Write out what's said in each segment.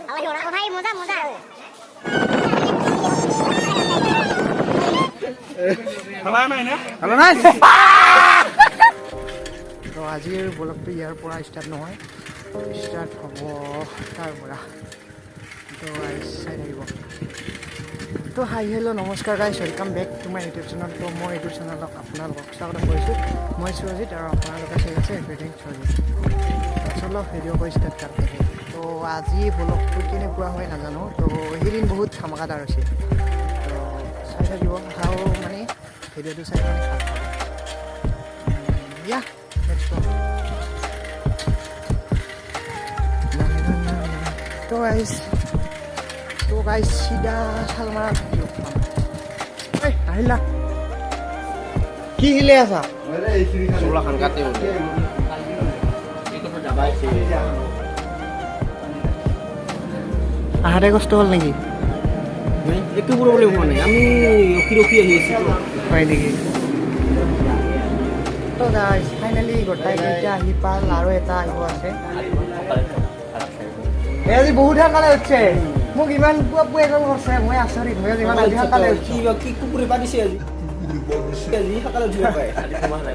ভাই মজা মজা হালা নাই না হালা নাই তো আজিৰ ব্লগটো ইয়াৰ পৰা ষ্টাৰ্ট নহয় ষ্টাৰ্ট হ'ব তাৰ পৰা তো চাই থাকিব তো হাই হেল্ল' নমস্কাৰ guys welcome back to my YouTube channel তো মই ইউটিউব চেনেলক আপোনালোকক স্বাগতম কৰিছোঁ মই সুৰজিত আৰু আপোনালোকে চাই আছে এভৰিথিং সুৰজিত চলো ভিডিঅ' কৰি ষ্টাৰ্ট কৰি দেখে তো আজি ব্লগটো কেনেকুৱা হয় নাজানো তো সেইদিন বহুত ধামাকাদাৰ হৈছে তো চাই থাকিব আৰু মানে ভিডিঅ'টো চাই মানে ভাল পাব ইয়া তো গাইছ চিধা চাল মাৰা আহিলা কি হিলে আছা আহাতে কষ্ট হ'ল নেকি একটু প্রবলেম হোৱা নাই আমি ৰখি আহি আছো হয় নেকি তো গাইছ ফাইনেলি গোটাইকেইটা আহি পাল আৰু এটা আহিব আছে আজি বহুত সোনকালে উঠছে মোক ইমান পুৱা পুৱা এজন কৰিছে মই আচৰিত মই ইমান আজি সোনকালে উঠছি কি কুকুৰে পাতিছে আজি সকালে উঠিব পাৰে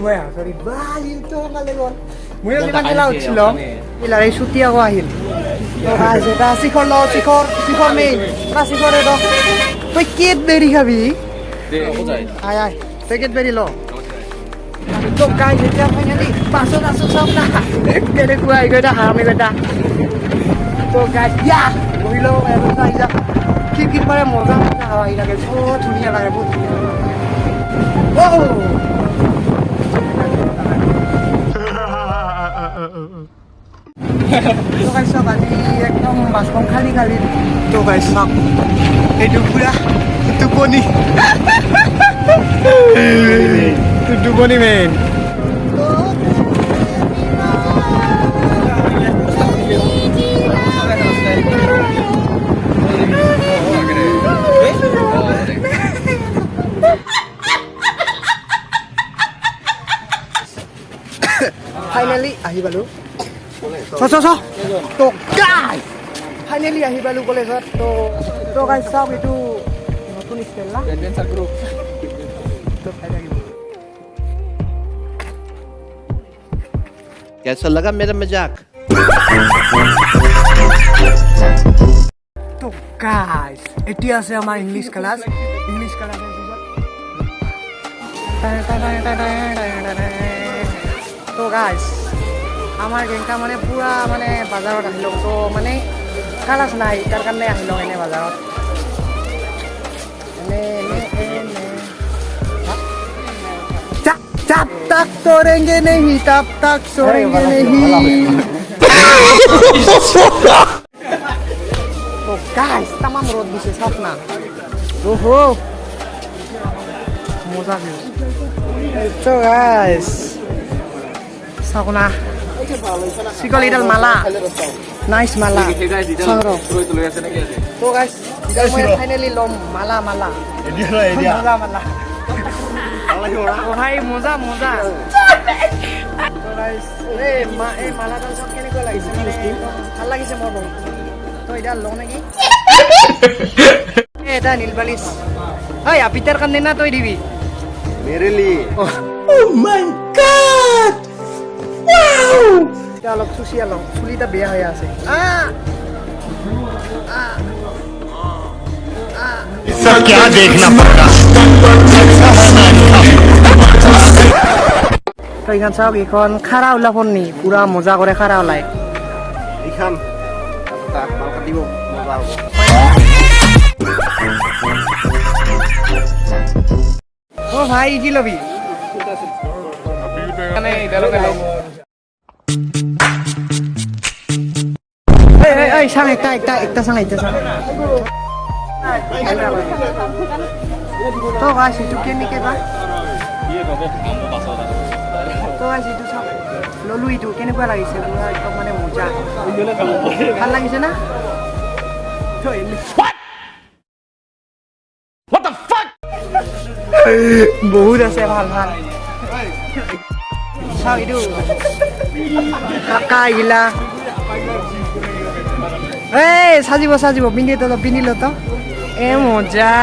মই আচৰিত বা ইটো সোনকালে গ'ল মই যিমান বেলা উঠিছিলোঁ ইলাৰ এই ছুটি আকৌ আহিল এটা শিখৰ ল শিখৰ মেইন এটা শিখৰে ৰ তই কেটবেৰী খাবি আয় আয় তই কেটবেৰী ল তো গাইছ এতিয়া ফাইনেলি পাছত আছো চব না কেনেকুৱা আহি গৈ হাৰামি গৈ তো গাইছ ইয়া বহি লওঁ আহি যা খিৰিকীৰ পাৰে মজা মজা হাৱা আহি থাকে বহুত ধুনীয়া লাগে বহুত ধুনীয়া তো গাইছ চব আজি একদম বাছখন খালী তো গাইছ চাওক এইটো পুৰা টোপনি টোপনি মেইন ফাইনেলি আহি পালোঁ তো গাইছ ফাইনেলি আহি পালোঁ কলেজত তো গাইছ চাওক এইটো নতুন ষ্টাইল না এডভেঞ্চাৰ গ্ৰুপ তো খাই থাকিব कैसा लगा मेरा मजाक তো গাইছ এতিয়া আছে আমাৰ ইংলিছ ক্লাছ তো গাইছ আমাৰ গেংকা মানে পুৰা মানে বাজাৰত আহিলোঁ তো মানে ক্লাছ নাই তাৰ কাৰণে আহিলোঁ এনে বাজাৰত जब तक तोड़ेंगे नहीं तब तक सोएंगे नहीं तो गाइस तमाम रोड दिसे सपना ओहो मजा भी तो गाइस सपना सिकलिडल माला नाइस माला सरो तो गाइस मैं फाइनली लम माला माला माला ভাই মজা মজা এই মালাডাল চব কেনেকুৱা লাগিছে ভাল লাগিছে মোৰ বহুত তো এতিয়া লওঁ নেকি এটা নীলবালিছ ঐ আপিতাৰ কাৰণে না তই দিবি मेरे लिए মাই গড ওয়াও এতিয়া অলপ চুচিয়া লওঁ চুলিটা বেয়া হৈ আছে सब क्या देखना पड़ता তো এইখন চাওক এইখন খাৰা ওলা ফোননি পুৰা মজা কৰে খাৰা ওলাই এইখান বাল কাটিব মজা হ'ব ও ভাই কি লবি এই সাং একটা সাং তো গাইছ এইটো কেনেকৈ বা তো গাইছ এইটো চাওক ললোঁ এইটো কেনেকুৱা লাগিছে পুৰা একদম মানে মজা ভাল লাগিছে না বহুত আছে ভাল ভাল চাওক এইটো কাকা আহিলা এই সাজিব সাজিব পিন্ধি ল তো এ মজা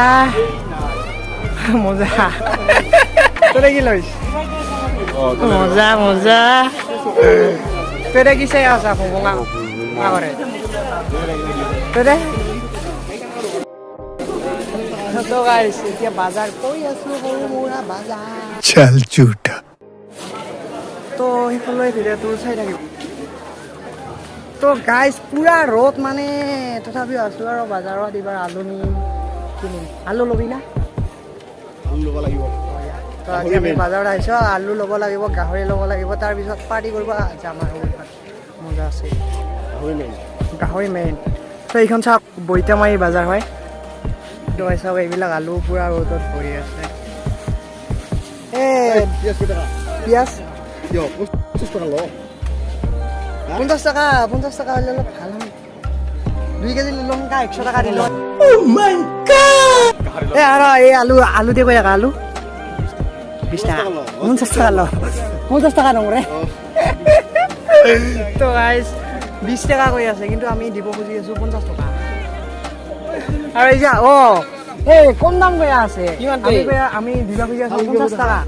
মজা তোরে কি লইছ মজা মজা তোরে কি চাই আছা ভঙা আগরে তোরে তো গাইস এতিয়া বাজাৰ কৰি আছো সৰু মুৰা বাজাৰ चल झूठा তো সেইফালে ভিডিঅ'টো চাই থাকিব তো গাইস পুৰা ৰ'দ মানে তথাপিও আছো আৰু বাজাৰত এইবাৰ আলু কিনিম আলু ল'বি না ল'ব লাগিব তো আজি আমি বাজাৰত আহিছোঁ আলু ল'ব লাগিব গাহৰি ল'ব লাগিব তাৰপিছত পাৰ্টি কৰিব যাম আৰু মজা আছে গাহৰি মেইন তো এইখন চাওক বৈতামাৰী বাজাৰ হয় তো চাওক এইবিলাক আলু পুৰা ৰ'দত পৰি আছে পিঁয়াজ 50 টকা ল 50 টাকা হ'লে অলপ ভাল হয় 2 কেজি ল'ম কা 100 টাকা দিলোঁ আৰু এই আলু দিব একা আলু 20 টাকা 50 টাকা ল 50 টাকা নমৰে তো গাইছ 20 টাকা কৈ আছে কিন্তু আমি দিব খুজি আছো 50 টাকা আৰু এই যা এই কম দাম কৈ আছে আমি দিব খুজি আছো 50 টাকা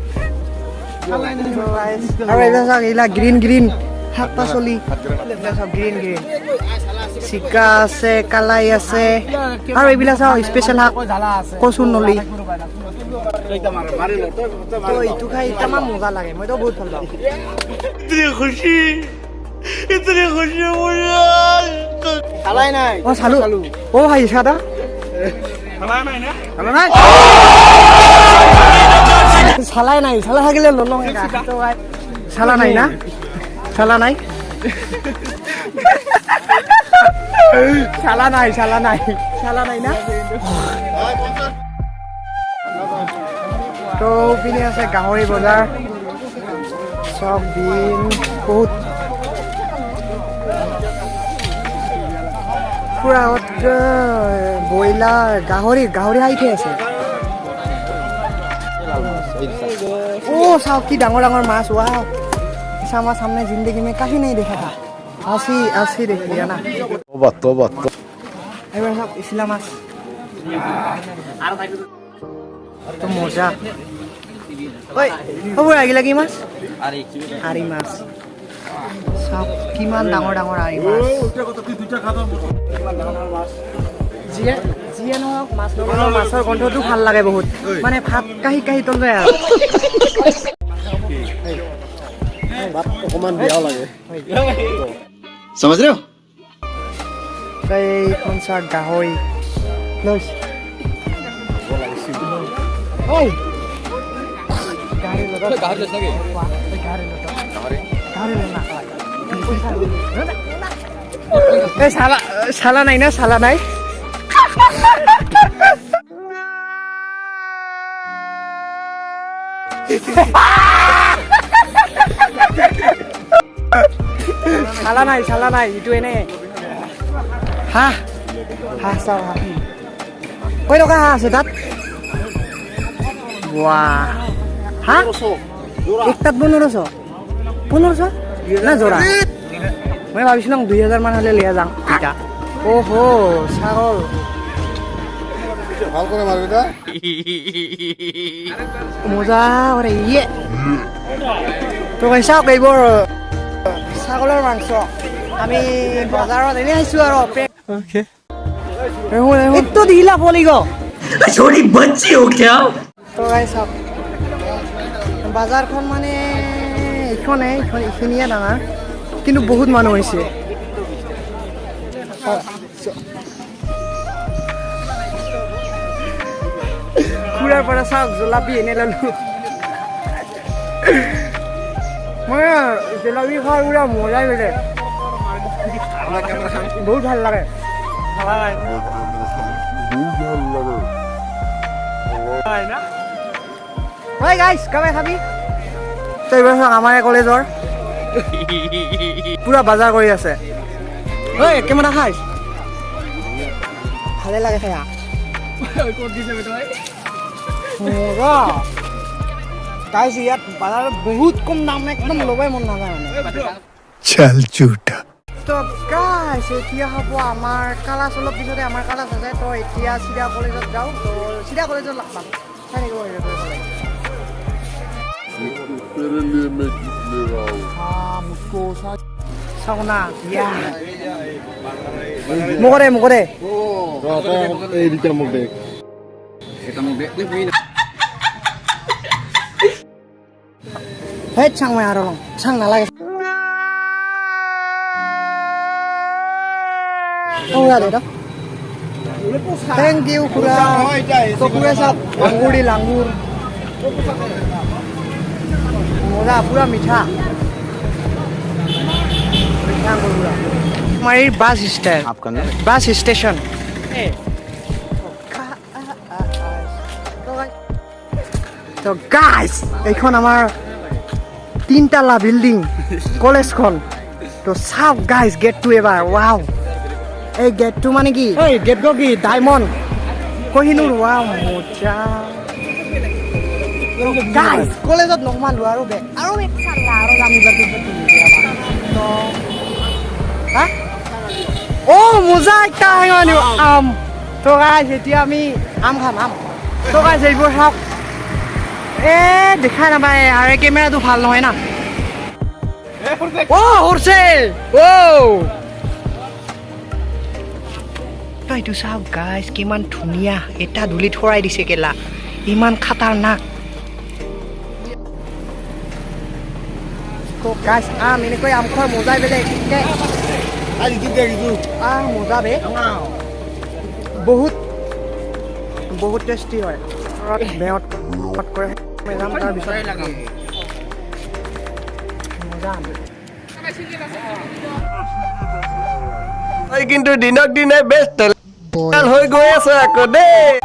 আৰু এইবিলাক চাওক এইবিলাক গ্ৰীণ শাক পাচলি চাওক গ্ৰীণ চিকা আছে কালাই আছে আৰু এইবিলাক চাওক স্পেচিয়েল শাক কচুৰ নলি তো এইটো খাই ইমান মজা লাগে মইতো বহুত ভাল পাওঁ খালাই নাই চালো ভাই চাদা চালাই নাই চালা থাকিলে ললং চালা নাই না চালা নাই না তো পিনে আছে গাহৰি বজাৰ চব দিন বহুত পুৰা ব্ৰইলাৰ গাহৰি আহি আছে চাওক কি ডাঙৰ মাছ ৱাও ऐसा मास हमने जिंदगी में कहीं नहीं देखा था आसी देख लिया ना तोबा এবার সব ইসলা মাছ তো মজা ওই খবৰ আহিলা কি মাছ আৰি মাছ সব কিমান ডাঙৰ আৰি মাছ যিয়ে নহওক মাছ লগৰ মাছৰ গন্ধটো ভাল লাগে বহুত মানে ভাত কাহি তল যায় আৰু বাত অকমান বেয়াও লাগে समझ रहे हो এইখন চাওক গাহৰি লৈছ ঐ চালা নাই না চালা নাই চালা নাই এইটো এনে হাঁহ চাও হাঁহ কৈ টকা হাঁহ আছে তাত হাঁহ একটাত 1500 না জোৰা মই ভাবিছিলো 2000 মান হলে লিয়া যাম এটা ওহো ছাগল ভাল করে মারবি না মজা ওরে ইয়ে তো চাওক এইবোৰ ছাগলৰ মাংস আমি বজাৰত এনে আহিছো আৰু একটু দিলা পলি গো छोटी बच्ची हो क्या তো গাইছ বাজাৰখন মানে এইখিনিয়ে ডাঙৰ কিন্তু বহুত মানুহ হৈছে খুৰাৰ পৰা চাওক জলাপি এনে ললো মই জলাপি খোৱাৰ পুৰা মজাই বেলেগ বহুত ভাল লাগে হয় গাইছ কামে খাবি তো এইবাৰ চাওক আমাৰ কলেজৰ পুৰা বাজাৰ কৰি আছে ঐ কেমেৰা খাইছ ভালে লাগে খাই মজা গাইছ ইয়াত বাজাৰত বহুত কম দাম একদম ল'বই মন নাযায় মানে चल झूठा তো গাইছ এতিয়া হ'ব আমাৰ কালাছ অলপ পিছতে আমাৰ কালাছ আছে তো এতিয়া চিধা কলেজত যাওঁ তো চিধা কলেজত লগ পাম চাই থাকিব চাওঁ না ইয়া মুখৰে এই দুটা মোক দেখ হেই চাং মই আৰু লওঁ চাং নালাগে Thank you Kura. So Kura sab langur di langur. Moza pura मीठा. मीठा Kura. हमारी बस स्टैंड. आपका नाम? Bus station. तो guys, এইখন আমাৰ তিনতলা বিল্ডিং কলেজখন. তো সব guys get to এবাৰ. Wow. এই গেটটো মানে কি এই গেটটো কি ডায়মণ্ড কহিনুৰ ওৱাও মজা গাইস কলেজত নকমালো আৰু বেক চালা আৰু আমি বাকি তো হা ও মজা একটা আনি আম তো গাইস এতিয়া আমি আম খাম আম তো গাইস এইবোৰ সব দেখা নাপায় আৰু কেমেৰাটো ভাল নহয় না ও হৰছে ও এইটো চাওক গাইছ কিমান ধুনীয়া এটা ধূলি থৰাই দিছে কেলা ইমান খাতাৰনাক তো গাইছ আম এনেকৈ আম খোৱাৰ মজাই বেলেগ মজা বে বহুত বহুত টেষ্টি হয় বেহত কৰে যাম তাৰপিছত মজা কিন্তু দিনক দিনে বেষ্ট হৈ গৈ আছে আকৌ দেই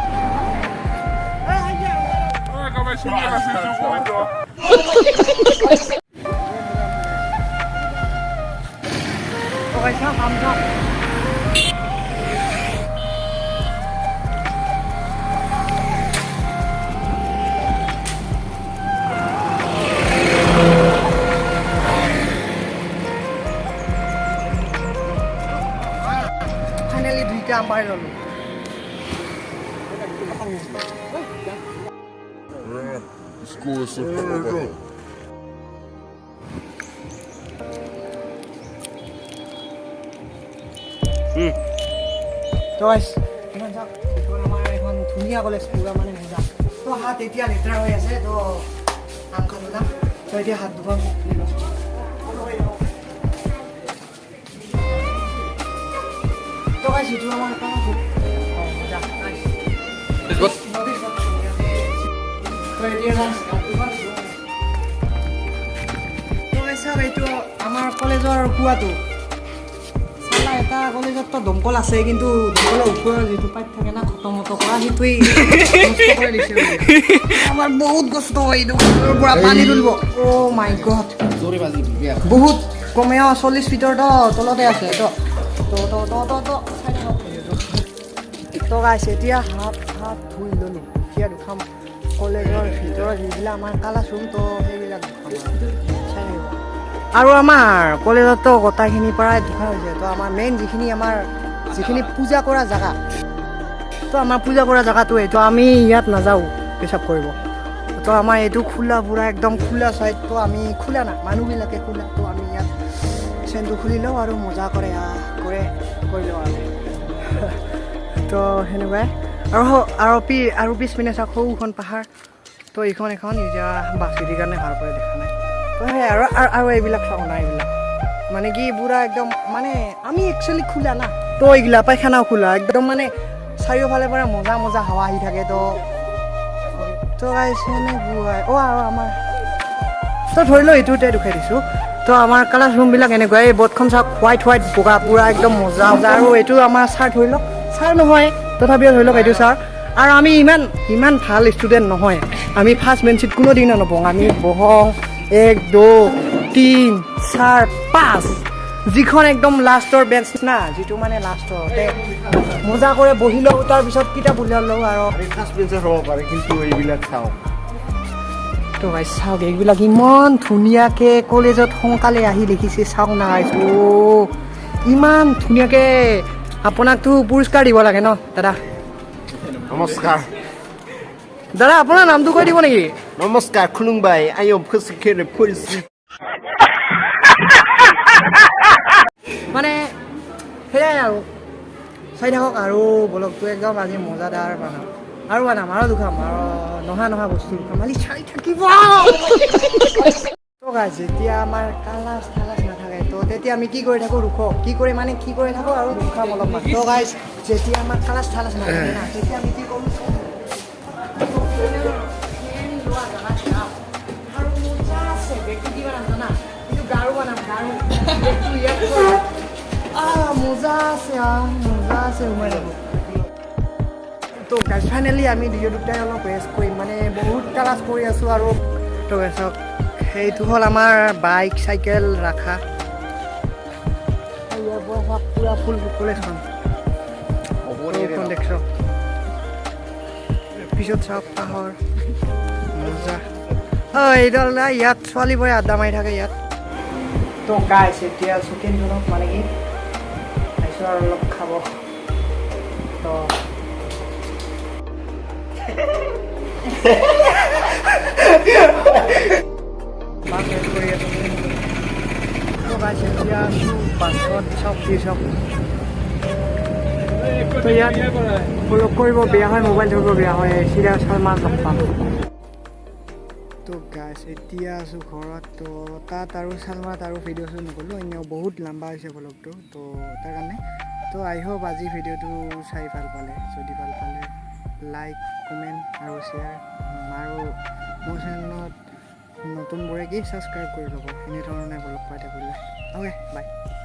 ফাইনালি দুইটা আম পাই ললো তো গাইছ ইমান যাওক আমাৰ এখন ধুনীয়া কলেজ পুৰা মানে মজা তো হাত এতিয়া লেতেৰা হৈ আছে তো আম খাব যাম তো এতিয়া হাত ধুব তো গাইছ এইটো আমাৰ এটা মজা গাইছ তো এতিয়া এইটো আমাৰ কলেজৰ কুৱাটো চালা এটা কলেজত তো দমকল আছে কিন্তু দমকলৰ ওপৰৰ যিটো পাইপ থাকে না খতমত কৰা সেইটোৱেই নষ্ট কৰি দিছে আমাৰ বহুত কষ্ট হয় এইটো পৰা পানী তুলিব অ' মাই গড বহুত কমেও 40 ফিটৰ তলতে আছে তো তো গাইছে এতিয়া হাত ধুই ল'লো এতিয়া দুখাম কলেজৰ ভিতৰত যিবিলাক আমাৰ কালাছ ৰুম তো সেইবিলাক চাই আহিব আৰু আমাৰ কলেজতো গোটাইখিনিৰ পৰাই ধোৱা হৈছে তো আমাৰ মেইন যিখিনি পূজা কৰা জেগা তো আমাৰ পূজা কৰা জেগাটো এইটো আমি ইয়াত নাযাওঁ পেচাব কৰিব তো আমাৰ এইটো খোলা পুৰা একদম খোলা চাইড তো আমি খোলা না মানুহবিলাকে খোলা তো আমি ইয়াত চেনটো খুলি লওঁ আৰু মজা কৰি লওঁ আৰু তো সেনেকুৱাই আৰু পিছপিনে চাওক সৌখন পাহাৰ তো এইখন এখন এতিয়া বাছিৰ কাৰণে ভাল কৰি দেখা নাই তো সেই আৰু এইবিলাক চাওঁ না এইবিলাক মানে কি পুৰা একদম মানে আমি একচুৱেলি খোলা না তো এইগিলা পায়খানাও খোলা একদম মানে চাৰিওফালে পৰা মজা হাৱা আহি থাকে তো সেনেকুৱাই আৰু আমাৰ তো ধৰি লওঁ এইটোতে দেখুৱাই দিছোঁ তো আমাৰ ক্লাছ ৰুমবিলাক এনেকুৱা এই বৰ্ডখন চাওক হোৱাইট বগা পুৰা একদম মজা আৰু এইটো আমাৰ ছাৰ ধৰি লওক ছাৰ নহয় তথাপিও ধৰি লওক এইটো ছাৰ আৰু আমি ইমান ভাল ষ্টুডেণ্ট নহয় আমি ফাৰ্ষ্ট বেঞ্চিত কোনোদিনে নবহোঁ আমি বহোঁ 1 2 3 4 5 যিখন একদম লাষ্টৰ বেঞ্চ না যিটো মানে লাষ্টতে মজা কৰি বহি লওঁ তাৰপিছত কিতাপ উলিয়াই লওঁ আৰু ফাৰ্ষ্ট বেঞ্চৰ হ'ব পাৰে কিন্তু এইবিলাক চাওঁ তো গাইছ চাওক এইবিলাক ইমান ধুনীয়াকৈ কলেজত সোনকালে আহি লিখিছে চাওক না গাইছ ইমান ধুনীয়াকৈ আপোনাকতো পুৰস্কাৰ দিব লাগে ন দাদা নমস্কাৰ দাদা আপোনাৰ নামটো কৈ দিব নেকি নমস্কাৰ খুলুংবাই আয়ো ফসিখেৰে ফুৰিছি মানে সেয়াই আৰু চাই থাকক আৰু ব্লগটো একদম আজি মজাদাৰ বনাম আৰু দুখাম আৰু নহা বস্তু দুখাম খালি চাই থাকিব তো গাইজ যেতিয়া আমাৰ কালাচ নাথাকে তো তেতিয়া আমি কি কৰি থাকোঁ কি কৰি থাকোঁ আৰু দুখাম অলপমান তো গাইজ যেতিয়া আমাৰ কালাচ নাথাকে না তেতিয়া আমি কি কৰোঁ আৰু মজা আছে বেগটো কিবা নাজানা কিন্তু গাৰু বনাম বেগটো ইয়াত মজা আছে সোমাই যাব তো গাইজ ফাইনেলি আমি দুটাই অলপ ৰেষ্ট কৰিম মানে বহুত কালাজ কৰি আছোঁ আৰু তো চাওক সেইটো হ'ল আমাৰ বাইক চাইকেল ৰাখা ইয়াৰ পৰা চাওক পূৰা ফুল কলেজখন দেখছ পিছত চাওক পাহৰ মজা এইডাল না ইয়াত ছোৱালীবোৰে আড্ডা মাৰি থাকে ইয়াত তো গাইজ এতিয়া চিকেন জনক মানে কি খাইছোঁ আৰু অলপ খাব তো কৰিব বেয়া হয় মোবাইল ধৰিব বেয়া হয় চিৰিয়াছ মাছ লগ পাম তো গাইজ এতিয়া আছোঁ ঘৰত তো তাত আৰু চালমাত আৰু ভিডিঅ' শ্বুট নকৰিলোঁ এনেও বহুত লম্বা হৈছে ব্লগটো তো তাৰ কাৰণে তো আই হোপ আজি ভিডিঅ'টো চাই ভাল পালে যদি ভাল পালে লাইক কমেণ্ট আৰু শ্বেয়াৰ আৰু মোৰ চেনেলত নতুনবোৰে কি ছাবস্ক্ৰাইব কৰি ল'ব এনেধৰণে ব্লগ পাই থাকিলে অ'কে বাই